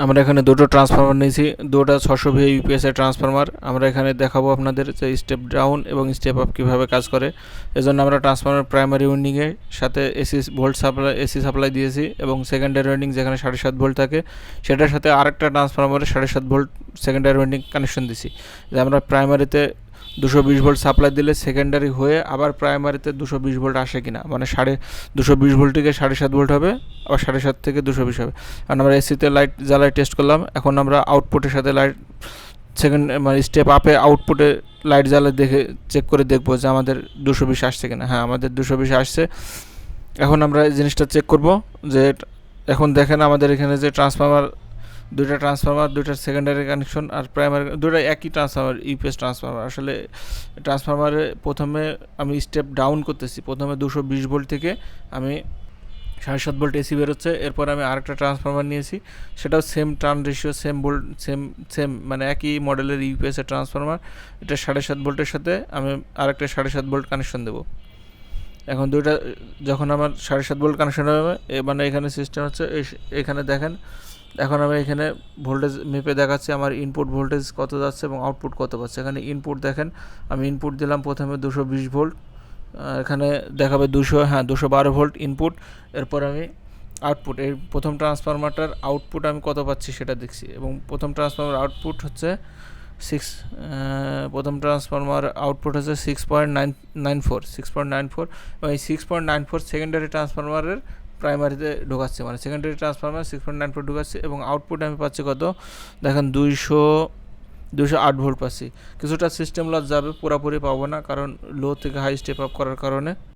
আমরা এখানে দুটো ট্রান্সফরমার নিয়েছি, দুটো 600 ভি ইউপিএস এর ট্রান্সফরমার। আমরা এখানে দেখাবো আপনাদের যে স্টেপ ডাউন এবং স্টেপ আপ কীভাবে কাজ করে। এজন্য আমরা ট্রান্সফরমার প্রাইমারি উইন্ডিংয়ের সাথে AC volt supply, AC supply দিয়েছি এবং সেকেন্ডারি উইন্ডিং যেখানে 7.5 ভোল্ট থাকে সেটার সাথে আরেকটা ট্রান্সফরমারে 7.5 ভোল্ট সেকেন্ডারি উইন্ডিং কানেকশন দিছি। যে আমরা প্রাইমারিতে 220 ভোল্ট সাপ্লাই দিলে সেকেন্ডারি হয়ে আবার প্রাইমারিতে 220 ভোল্ট আসে কিনা, মানে 220 ভোল্ট থেকে 7.5 ভোল্ট হবে, আবার 7.5 থেকে 220 হবে। কারণ আমরা এসিতে লাইট জ্বালাই টেস্ট করলাম, এখন আমরা আউটপুটের সাথে লাইট সেকেন্ড মানে স্টেপ আপে আউটপুটে লাইট জ্বালে দেখে চেক করে দেখবো যে আমাদের 220 আসছে কিনা। হ্যাঁ, আমাদের 220 আসছে। এখন আমরা এই জিনিসটা চেক করব যে এখন দেখেন আমাদের এখানে যে ট্রান্সফরমার, দুইটার সেকেন্ডারি কানেকশন আর প্রাইমারি দুটো একই ট্রান্সফরমার, ইউপিএস ট্রান্সফরমার। আসলে ট্রান্সফরমারে প্রথমে আমি স্টেপ ডাউন করতেছি, প্রথমে 220 ভোল্ট থেকে আমি 7.5 ভোল্ট এসি বেরোচ্ছে। এরপর আমি আরেকটা ট্রান্সফরমার নিয়েছি, সেটাও same turn ratio, same volt, same মানে একই মডেলের ইউপিএস এর ট্রান্সফরমার। এটা 7.5 ভোল্টের সাথে আমি আরেকটা 7.5 ভোল্ট কানেকশন দেবো। এখন দুইটা যখন আমার 7.5 ভোল্ট কানেকশন হবে, মানে এখানে সিস্টেম হচ্ছে এখানে দেখেন, এখন আমি এখানে ভোল্টেজ মেপে দেখাচ্ছি আমার ইনপুট ভোল্টেজ কত যাচ্ছে এবং আউটপুট কত পাচ্ছে। এখানে ইনপুট দেখেন, আমি ইনপুট দিলাম প্রথমে 220 ভোল্ট, এখানে দেখাবে 212 ভোল্ট ইনপুট। এরপর আমি আউটপুট, এই প্রথম ট্রান্সফরমারটার আউটপুট আমি কত পাচ্ছি সেটা দেখছি, এবং প্রথম ট্রান্সফরমার আউটপুট হচ্ছে প্রথম ট্রান্সফরমার আউটপুট হচ্ছে 6.94 এবং এই 6.94 সেকেন্ডারি ট্রান্সফরমারের প্রাইমারিতে ঢোকাচ্ছে, মানে সেকেন্ডারি ট্রান্সফরমার 6.94 ঢোকাচ্ছে এবং আউটপুট আমি পাচ্ছি কত দেখেন 208 ভোল্ট পাচ্ছি। কিছুটা সিস্টেম লস যাবে, পুরোপুরি পাবো না, কারণ লো থেকে হাই স্টেপ আপ করার কারণে।